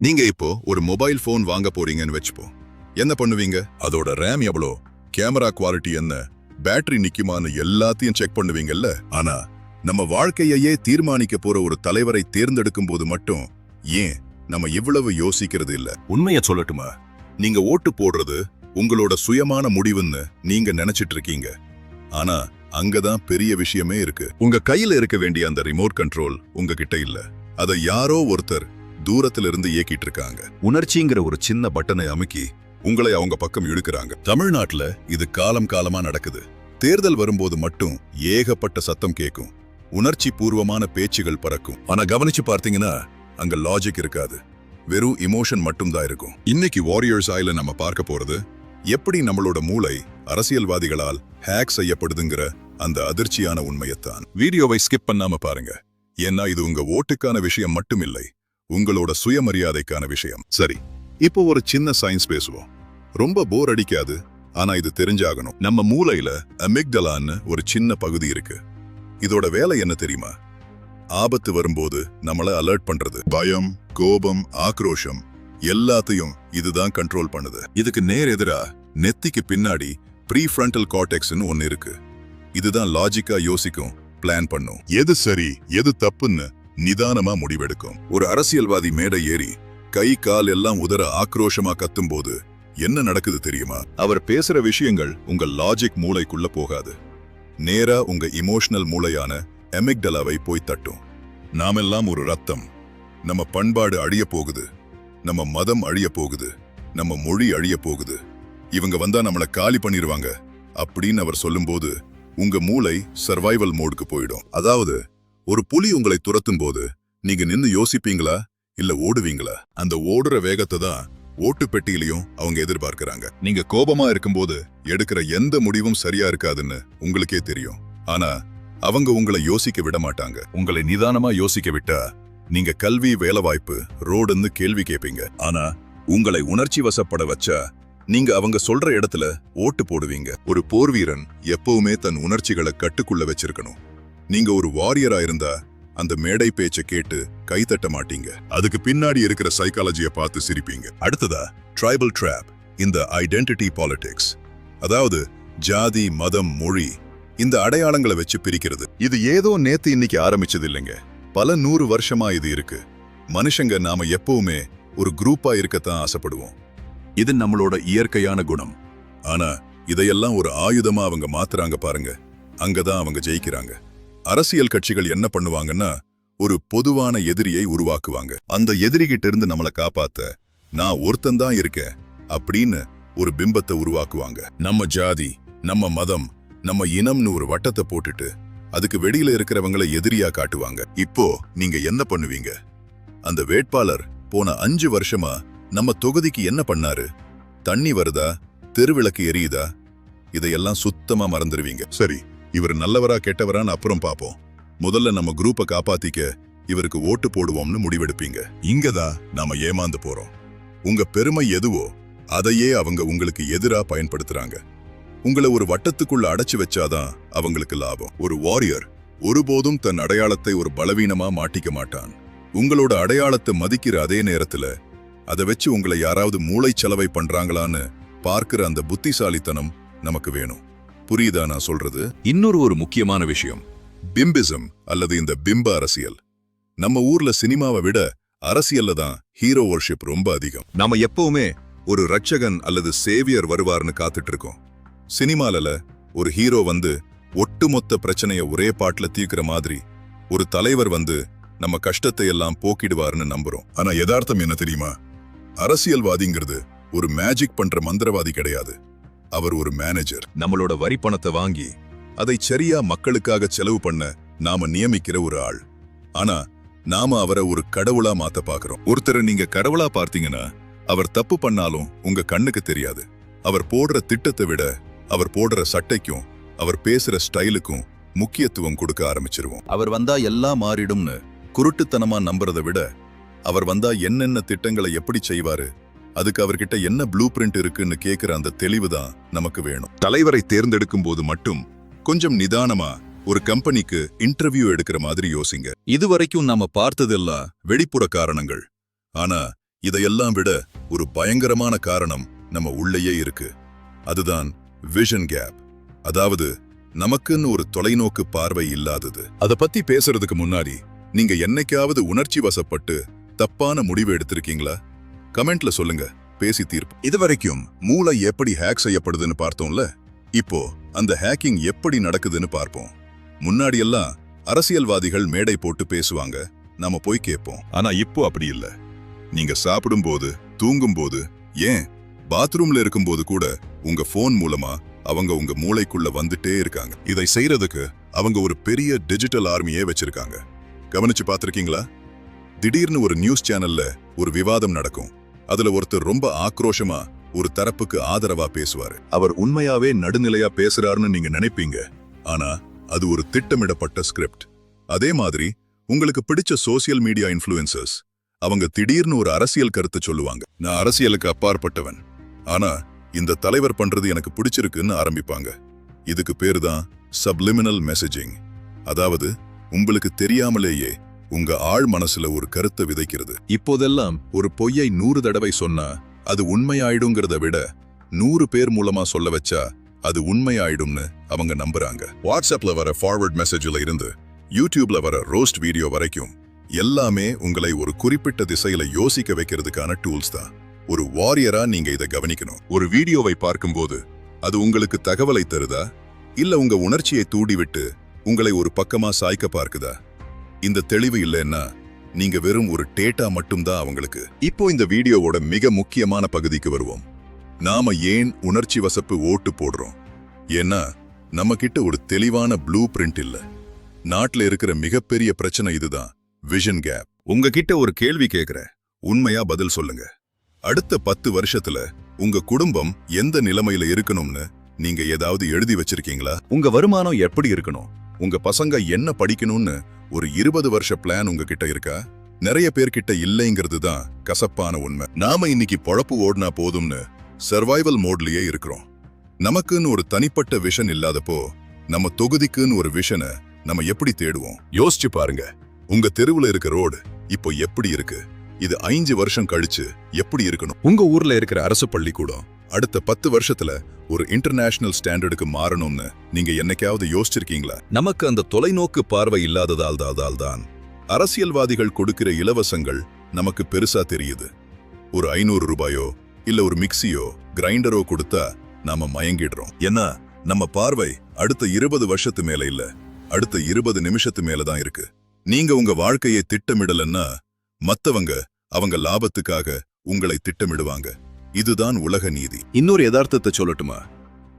நீங்க இப்போ ஒரு மொபைல் போன் வாங்க போறீங்கன்னு வச்சுப்போம். என்ன பண்ணுவீங்க? அதோட ரேம் எவ்வளோ, கேமரா குவாலிட்டி என்ன, பேட்டரி நிக்குமான்னு எல்லாத்தையும் செக் பண்ணுவீங்கல்ல. ஆனா நம்ம வாழ்க்கையையே தீர்மானிக்க போற ஒரு தலைவரை தேர்ந்தெடுக்கும் போது மட்டும் ஏன் நம்ம இவ்வளவு யோசிக்கிறது இல்ல? உண்மைய சொல்லட்டுமா, நீங்க ஓட்டு போடுறது உங்களோட சுயமான முடிவுன்னு நீங்க நினைச்சிட்டு இருக்கீங்க. ஆனா அங்கதான் பெரிய விஷயமே இருக்கு. உங்க கையில இருக்க வேண்டிய அந்த ரிமோட் கண்ட்ரோல் உங்ககிட்ட இல்ல. அதை யாரோ ஒருத்தர் தூரத்துல இருந்து இயக்கிட்டு இருக்காங்க. உணர்ச்சிங்கிற ஒரு சின்ன பட்டனை அமுக்கி உங்களை அவங்க பக்கம் இழுக்கிறாங்க. தமிழ்நாட்டுல இது காலம் காலமா நடக்குது. தேர்தல் வரும்போது மட்டும் ஏகப்பட்ட சத்தம் கேட்கும், உணர்ச்சி பூர்வமான பேச்சுகள் பறக்கும். ஆனா கவனிச்சு பார்த்தீங்கன்னா அங்க லாஜிக் இருக்காது, வெறும் இமோஷன் மட்டும்தான் இருக்கும். இன்னைக்கு வாரியர்ஸ் ஆயில நம்ம பார்க்க போறது எப்படி நம்மளோட மூளை அரசியல்வாதிகளால் ஹேக் செய்யப்படுதுங்கிற அந்த அதிர்ச்சியான உண்மையத்தான். வீடியோவை ஸ்கிப் பண்ணாம பாருங்க, ஏன்னா இது உங்க ஓட்டுக்கான விஷயம் மட்டும் இல்லை, உங்களோட சுயமரியாதைக்கான விஷயம். சரி, இப்போ ஒரு சின்ன சயின்ஸ் பேசுவோம். ரொம்ப போர் அடிக்காது, ஆனா இது தெரிஞ்சாகணும். நம்ம மூளையில அமிக்டலான்னு ஒரு சின்ன பகுதி இருக்கு. இதோட வேலை என்ன தெரியுமா? ஆபத்து வரும்போது நம்மள அலர்ட் பண்றது. பயம், கோபம், ஆக்ரோஷம் எல்லாத்தையும் இதுதான் கண்ட்ரோல் பண்ணுது. இதுக்கு நேர் எதிரா நெத்திக்கு பின்னாடி ப்ரீஃப்ரண்டல் கார்டெக்ஸ்னு ஒன்னு இருக்கு. இதுதான் லாஜிக்கா யோசிக்கும், பிளான் பண்ணும், எது சரி எது தப்புன்னு நிதானமா முடிவெடுக்கும். ஒரு அரசியல்வாதி மேடை ஏறி கை கால் எல்லாம் உதற ஆக்ரோஷமா கத்தும் போது என்ன நடக்குது தெரியுமா? அவர் பேசுற விஷயங்கள் உங்க லாஜிக் மூளைக்குள்ள போகாது, நேரா உங்க இமோஷனல் மூளையான அமிக்டலாவை போய் தட்டும். நாமெல்லாம் ஒரு ரத்தம், நம்ம பண்பாடு அழிய போகுது, நம்ம மதம் அழிய போகுது, நம்ம மொழி அழிய போகுது, இவங்க வந்தா நம்மளை காலி பண்ணிருவாங்க அப்படின்னு அவர் சொல்லும்போது உங்க மூளை சர்வைவல் மோடுக்கு போயிடும். அதாவது ஒரு புலி உங்களை துரத்தும் போது நீங்க நின்னு யோசிப்பீங்களா இல்ல ஓடுவீங்களா? அந்த ஓடுற வேகத்தை தான் ஓட்டு பெட்டியிலையும் அவங்க எதிர்பார்க்கறாங்க. நீங்க கோபமா இருக்கும்போது எடுக்கிற எந்த முடிவும் சரியா இருக்காதுன்னு உங்களுக்கே தெரியும். ஆனா அவங்க உங்களை யோசிக்க விட மாட்டாங்க. உங்களை நிதானமா யோசிக்க விட்டா நீங்க கல்வி, வேலைவாய்ப்பு, ரோடுன்னு கேள்வி கேட்பீங்க. ஆனா உங்களை உணர்ச்சி வசப்பட வச்சா நீங்க அவங்க சொல்ற இடத்துல ஓட்டு போடுவீங்க. ஒரு போர் வீரன் எப்பவுமே தன் உணர்ச்சிகளை கட்டுக்குள்ள வச்சிருக்கணும். நீங்க ஒரு வாரியரா இருந்தா அந்த மேடை பேச்ச கேட்டு கைத்தட்ட மாட்டீங்க, அதுக்கு பின்னாடி இருக்கிற சைக்காலஜியை பார்த்து சிரிப்பீங்க. அடுத்ததா ட்ரைபல் ட்ராப், இந்த ஐடென்டிட்டி பாலிடிக்ஸ், அதாவது ஜாதி, மதம், மொழி, இந்த அடையாளங்களை வச்சு பிரிக்கிறது. இது ஏதோ நேத்து இன்னைக்கு ஆரம்பிச்சது இல்லைங்க, பல 100 வருஷமா இது இருக்கு. மனுஷங்க நாம எப்பவுமே ஒரு குரூப்பா இருக்கத்தான் ஆசைப்படுவோம். இது நம்மளோட இயற்கையான குணம். ஆனா இதையெல்லாம் ஒரு ஆயுதமா அவங்க மாத்துறாங்க பாருங்க, அங்கதான் அவங்க ஜெயிக்கிறாங்க. அரசியல் கட்சிகள் என்ன பண்ணுவாங்கன்னா ஒரு பொதுவான எதிரியை உருவாக்குவாங்க. அந்த எதிரிகிட்ட இருந்து நம்மளை காப்பாத்த நான் ஒருத்தன்தான் இருக்கேன் அப்படின்னு ஒரு பிம்பத்தை உருவாக்குவாங்க. நம்ம ஜாதி, நம்ம மதம், நம்ம இனம்னு ஒரு வட்டத்தை போட்டுட்டு அதுக்கு வெளியில இருக்கிறவங்களை எதிரியா காட்டுவாங்க. இப்போ நீங்க என்ன பண்ணுவீங்க? அந்த வேட்பாளர் போன 5 வருஷமா நம்ம தொகுதிக்கு என்ன பண்ணாரு, தண்ணி வருதா, தெருவிளக்கு எரியுதா, இதையெல்லாம் சுத்தமா மறந்துடுவீங்க. சரி, இவர் நல்லவரா கெட்டவரான்னு அப்புறம் பாப்போம், முதல்ல நம்ம குரூப்பை காப்பாத்திக்க இவருக்கு ஓட்டு போடுவோம்னு முடிவெடுப்பீங்க. இங்கதான் நாம ஏமாந்து போறோம். உங்க பெருமை எதுவோ அதையே அவங்க உங்களுக்கு எதிரா பயன்படுத்துறாங்க. உங்களை ஒரு வட்டத்துக்குள்ள அடைச்சு வச்சாதான் அவங்களுக்கு லாபம். ஒரு வாரியர் ஒருபோதும் தன் அடையாளத்தை ஒரு பலவீனமா மாட்டிக்க மாட்டான். உங்களோட அடையாளத்தை மதிக்கிற அதே நேரத்துல அதை வச்சு உங்களை யாராவது மூளைச்சலவை பண்றாங்களான்னு பார்க்கிற அந்த புத்திசாலித்தனம் நமக்கு வேணும். புரியுதா நான் சொல்றது? இன்னொரு முக்கியமான விஷயம், பிம்பிசம் அல்லது இந்த பிம்ப அரசியல். நம்ம ஊர்ல சினிமாவை விட அரசியல்ல தான் ஹீரோ வர்ஷிப் ரொம்ப அதிகம். நாம எப்பவுமே ஒரு ரட்சகன் அல்லது சேவியர் வருவார்னு காத்துட்டு இருக்கோம். சினிமால ஒரு ஹீரோ வந்து ஒட்டுமொத்த பிரச்சனைய ஒரே பாட்டுல தீர்க்கிற மாதிரி ஒரு தலைவர் வந்து நம்ம கஷ்டத்தை எல்லாம் போக்கிடுவார்னு நம்புறோம். ஆனா யதார்த்தம் என்ன தெரியுமா? அரசியல்வாதிங்கிறது ஒரு மேஜிக் பண்ற மந்திரவாதி கிடையாது. அவர் ஒரு மேனேஜர். நம்மளோட வரி பணத்தை வாங்கி அதை சரியா மக்களுக்காக செலவு பண்ண நாம நியமிக்கிற ஒரு ஆள். ஆனா நாம அவரை ஒரு கடவுளா மாத்த பாக்குறோம். ஒருத்தரை நீங்க கடவுளா பார்த்தீங்கன்னா அவர் தப்பு பண்ணாலும் உங்க கண்ணுக்கு தெரியாது. அவர் போடுற திட்டத்தை விட அவர் போடுற சட்டைக்கும் அவர் பேசுற ஸ்டைலுக்கும் முக்கியத்துவம் கொடுக்க ஆரம்பிச்சிருவோம். அவர் வந்தா எல்லாம் மாறிடும்னு குருட்டுத்தனமா நம்புறதை விட அவர் வந்தா என்னென்ன திட்டங்களை எப்படி செய்வாரு, அதுக்கு அவர்கிட்ட என்ன ப்ளூ பிரிண்ட் இருக்குன்னு கேட்கிற அந்த தெளிவுதான் நமக்கு வேணும். தலைவரை தேர்ந்தெடுக்கும் போது மட்டும் கொஞ்சம் நிதானமா ஒரு கம்பெனிக்கு இன்டர்வியூ எடுக்கிற மாதிரி யோசிங்க. இதுவரைக்கும் நாம பார்த்ததெல்லாம் வெளிப்புற காரணங்கள். ஆனா இதையெல்லாம் விட ஒரு பயங்கரமான காரணம் நம்ம உள்ளேயே இருக்கு. அதுதான் விஷன் கேப். அதாவது நமக்குன்னு ஒரு தொலைநோக்கு பார்வை இல்லாதது. அத பத்தி பேசுறதுக்கு முன்னாடி நீங்க என்னைக்காவது உணர்ச்சி வசப்பட்டு தப்பான முடிவு எடுத்திருக்கீங்களா? கமெண்ட்ல சொல்லுங்க, பேசி தீர்ப்பு. இதுவரைக்கும் மூளை எப்படி ஹேக் செய்யப்படுதுன்னு பார்த்தோம்ல. இப்போ அந்த ஹேக்கிங் எப்படி நடக்குதுன்னு பார்ப்போம். முன்னாடி எல்லாம் அரசியல்வாதிகள் மேடை போட்டு பேசுவாங்க, நாம போய் கேட்போம். ஆனா இப்போ அப்படி இல்ல. நீங்க சாப்பிடும்போது, தூங்கும்போது, ஏன் பாத்ரூம்ல இருக்கும்போது கூட உங்க போன் மூலமா அவங்க உங்க மூளைக்குள்ள வந்துட்டே இருக்காங்க. இதை செய்யறதுக்கு அவங்க ஒரு பெரிய டிஜிட்டல் ஆர்மியே வச்சிருக்காங்க. கவனிச்சு பார்த்திருக்கீங்களா? திடீர்னு ஒரு நியூஸ் சேனல்ல ஒரு விவாதம் நடக்கும். அதுல ஒருத்தர் ரொம்ப ஆக்ரோஷமா ஒரு தரப்புக்கு ஆதரவா பேசுவாரு. அவர் உண்மையாவே நடுநிலையா பேசுறாருன்னு நீங்க நினைப்பீங்க. ஆனா அது ஒரு திட்டமிடப்பட்ட ஸ்கிரிப்ட். அதே மாதிரி உங்களுக்கு பிடிச்ச சோசியல் மீடியா இன்ஃப்ளூயன்சர்ஸ், அவங்க திடீர்னு ஒரு அரசியல் கருத்து சொல்லுவாங்க. நான் அரசியலுக்கு அப்பாற்பட்டவன், ஆனா இந்த தலைவர் பண்றது எனக்கு பிடிச்சிருக்குன்னு ஆரம்பிப்பாங்க. இதுக்கு பேரு தான் சப்லிமினல் மெசேஜிங். அதாவது உங்களுக்கு தெரியாமலேயே உங்க ஆழ் மனசுல ஒரு கருத்தை விதைக்கிறது. இப்போதெல்லாம் ஒரு பொய்யை 100 தடவை சொன்னா அது உண்மையாயிடுங்கிறத விட 100 பேர் மூலமா சொல்ல வச்சா அது உண்மையாயிடும்னு அவங்க நம்புறாங்க. வாட்ஸ்அப்ல வர ஃபார்வர்ட் மெசேஜ்ல இருந்து யூடியூப்ல வர ரோஸ்ட் வீடியோ வரைக்கும் எல்லாமே உங்களை ஒரு குறிப்பிட்ட திசையில யோசிக்க வைக்கிறதுக்கான டூல்ஸ் தான். ஒரு வாரியரா நீங்க இதை கவனிக்கணும். ஒரு வீடியோவை பார்க்கும்போது அது உங்களுக்கு தகவலை தருதா, இல்ல உங்க உணர்ச்சியை தூண்டிவிட்டு உங்களை ஒரு பக்கமா சாய்க்க பார்க்குதா? இந்த தெளிவு இல்லைன்னா நீங்க வெறும் ஒரு டேட்டா மட்டும்தான் அவங்களுக்கு. இப்போ இந்த வீடியோவோட மிக முக்கியமான பகுதிக்கு வருவோம். நாம ஏன் உணர்ச்சி வசப்பு ஓட்டு போடுறோம்? ஏன்னா நம்ம கிட்ட ஒரு தெளிவான ப்ளூ பிரிண்ட் இல்ல. நாட்டுல இருக்கிற மிகப்பெரிய பிரச்சனை இதுதான், விஷன் கேப். உங்ககிட்ட ஒரு கேள்வி கேட்கிறேன், உண்மையா பதில் சொல்லுங்க. அடுத்த 10 வருஷத்துல உங்க குடும்பம் எந்த நிலைமையில இருக்கணும்னு நீங்க ஏதாவது எழுதி வச்சிருக்கீங்களா? உங்க வருமானம் எப்படி இருக்கணும், உங்க பசங்க என்ன படிக்கணும்னு ஒரு 20 வருஷ பிளான் உங்ககிட்ட இருக்கா? நிறைய பேர்கிட்ட இல்லைங்கிறது தான் கசப்பான உண்மை. நாம இன்னைக்கு பொழப்பு ஓடுனா போதும்னு சர்வைவல் மோட்லயே இருக்கிறோம். நமக்குன்னு ஒரு தனிப்பட்ட விஷன் இல்லாதப்போ நம்ம தொகுதிக்குன்னு ஒரு விஷனை நம்ம எப்படி தேடுவோம்? யோசிச்சு பாருங்க. உங்க தெருவுல இருக்க ரோடு இப்போ எப்படி இருக்கு? இது 5 வருஷம் கழிச்சு எப்படி இருக்கணும்? உங்க ஊர்ல இருக்கிற அரசு பள்ளிக்கூடம் அடுத்த 10 வருஷத்துல ஒரு இன்டர்நேஷனல் ஸ்டாண்டர்டுக்கு மாறணும்னு நீங்க என்னைக்காவது யோசிச்சிருக்கீங்களா? நமக்கு அந்த தொலைநோக்கு பார்வை இல்லாததால் தான் அரசியல்வாதிகள் கொடுக்கிற இலவசங்கள் நமக்கு பெருசா தெரியுது. ஒரு 500 ரூபாயோ இல்ல ஒரு மிக்சியோ கிரைண்டரோ கொடுத்தா நாம மயங்கிடுறோம். ஏன்னா நம்ம பார்வை அடுத்த 20 வருஷத்து மேல இல்ல, அடுத்த 20 நிமிஷத்து மேலதான் இருக்கு. நீங்க உங்க வாழ்க்கையை திட்டமிடலன்னா மத்தவங்க அவங்க லாபத்துக்காக உங்களை திட்டமிடுவாங்க. இதுதான் உலக நீதி. இன்னொரு யதார்த்தத்தை சொல்லட்டுமா?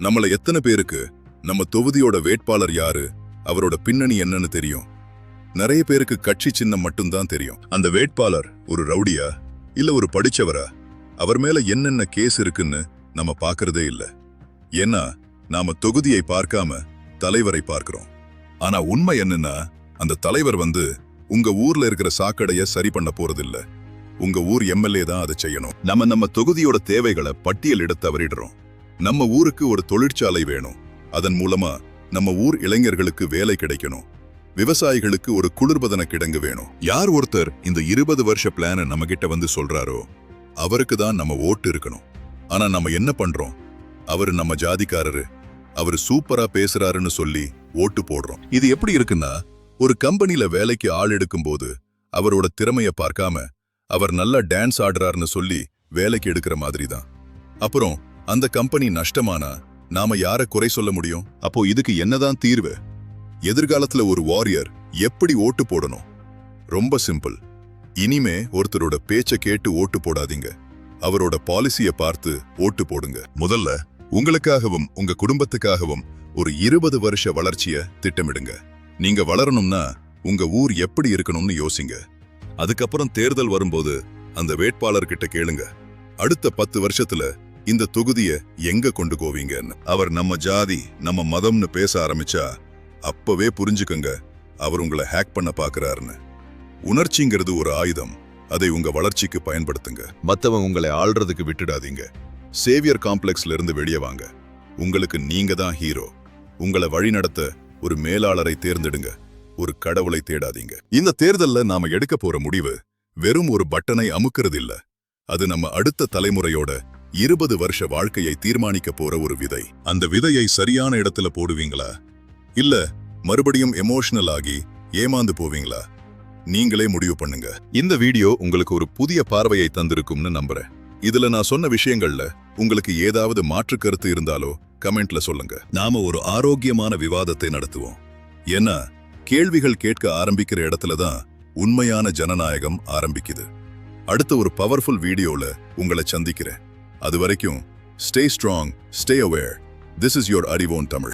நம்மள எத்தனை பேருக்கு நம்ம தொகுதியோட வேட்பாளர் யாரு, அவரோட பின்னணி என்னன்னு தெரியும்? நிறைய பேருக்கு கட்சி சின்னம் மட்டும்தான் தெரியும். அந்த வேட்பாளர் ஒரு ரவுடியா இல்ல ஒரு படிச்சவரா, அவர் மேல என்னென்ன கேஸ் இருக்குன்னு நம்ம பார்க்கறதே இல்ல. ஏன்னா நாம தொகுதியை பார்க்காம தலைவரை பார்க்கிறோம். ஆனா உண்மை என்னன்னா, அந்த தலைவர் உங்க ஊர்ல இருக்கிற சாக்கடைய சரி பண்ண போறதில்ல. உங்க ஊர் எம்எல்ஏ தான் அதை செய்யணும். நம்ம தொகுதியோட தேவைகளை பட்டியலிட தவறிடுறோம். நம்ம ஊருக்கு ஒரு தொழிற்சாலை வேணும், அதன் மூலமா நம்ம ஊர் இளைஞர்களுக்கு வேலை கிடைக்கணும். விவசாயிகளுக்கு ஒரு குளிர்பதன கிடங்கு வேணும். யார் ஒருத்தர் இந்த 20 வருஷ பிளான நம்ம கிட்ட சொல்றாரோ அவருக்கு தான் நம்ம ஓட்டு இருக்கணும். ஆனா நம்ம என்ன பண்றோம்? அவரு நம்ம ஜாதிக்காரரு, அவரு சூப்பரா பேசுறாருன்னு சொல்லி ஓட்டு போடுறோம். இது எப்படி இருக்குன்னா, ஒரு கம்பெனில வேலைக்கு ஆள் எடுக்கும் போது அவரோட திறமைய பார்க்காம அவர் நல்லா டான்ஸ் ஆடுறாருன்னு சொல்லி வேலைக்கு எடுக்கிற மாதிரி தான். அப்புறம் அந்த கம்பெனி நஷ்டமானா நாம யாரை குறை சொல்ல முடியும்? அப்போ இதுக்கு என்னதான் தீர்வு? எதிர்காலத்துல ஒரு வாரியர் எப்படி ஓட்டு போடணும்? ரொம்ப சிம்பிள். இனிமே ஒருத்தரோட பேச்ச கேட்டு ஓட்டு போடாதீங்க, அவரோட பாலிசிய பார்த்து ஓட்டு போடுங்க. முதல்ல உங்களுக்காகவும் உங்க குடும்பத்துக்காகவும் ஒரு 20 வருஷ வளர்ச்சிய திட்டமிடுங்க. நீங்க வளரணும்னா உங்க ஊர் எப்படி இருக்கணும்னு யோசிங்க. அதுக்கப்புறம் தேர்தல் வரும்போது அந்த வேட்பாளர்கிட்ட கேளுங்க, அடுத்த 10 வருஷத்துல இந்த தொகுதியை எங்க கொண்டு போவீங்கன்னு. அவர் நம்ம ஜாதி நம்ம மதம்னு பேச ஆரம்பிச்சா அப்பவே புரிஞ்சுக்கங்க, அவர் உங்களை ஹேக் பண்ண பாக்குறாருன்னு. உணர்ச்சிங்கிறது ஒரு ஆயுதம், அதை உங்க வளர்ச்சிக்கு பயன்படுத்துங்க. மத்தவன் உங்களை ஆள்றதுக்கு விட்டுடாதீங்க. சேவியர் காம்ப்ளெக்ஸ்ல இருந்து வெளியே வாங்க. உங்களுக்கு நீங்க தான் ஹீரோ. உங்களை வழிநடத்த ஒரு மேலாளரை தேர்ந்தெடுங்க, ஒரு கடவுளை தேடாதீங்க. இந்த தேர்தல்ல நாம எடுக்க போற முடிவு வெறும் ஒரு பட்டனை அமுக்கிறது இல்ல, அது நம்ம அடுத்த தலைமுறையோட 20 வருஷ வாழ்க்கையை தீர்மானிக்க போற ஒரு விதை. அந்த விதையை சரியான இடத்துல போடுவீங்களா இல்ல மறுபடியும் எமோஷனல் ஆகி ஏமாந்து போவீங்களா? நீங்களே முடிவு பண்ணுங்க. இந்த வீடியோ உங்களுக்கு ஒரு புதிய பார்வையை தந்திருக்கும்னு நம்புறேன். இதுல நான் சொன்ன விஷயங்கள்ல உங்களுக்கு ஏதாவது மாற்று கருத்து இருந்தாலோ கமெண்ட்ல சொல்லுங்க. நாம ஒரு ஆரோக்கியமான விவாதத்தை நடத்துவோம். ஏன்னா கேள்விகள் கேட்க ஆரம்பிக்கிற இடத்துல தான் உண்மையான ஜனநாயகம் ஆரம்பிக்குது. அடுத்த ஒரு பவர்ஃபுல் வீடியோல உங்களை சந்திக்கிறேன். அது வரைக்கும் stay strong, stay aware. This is your Arivon Tamil.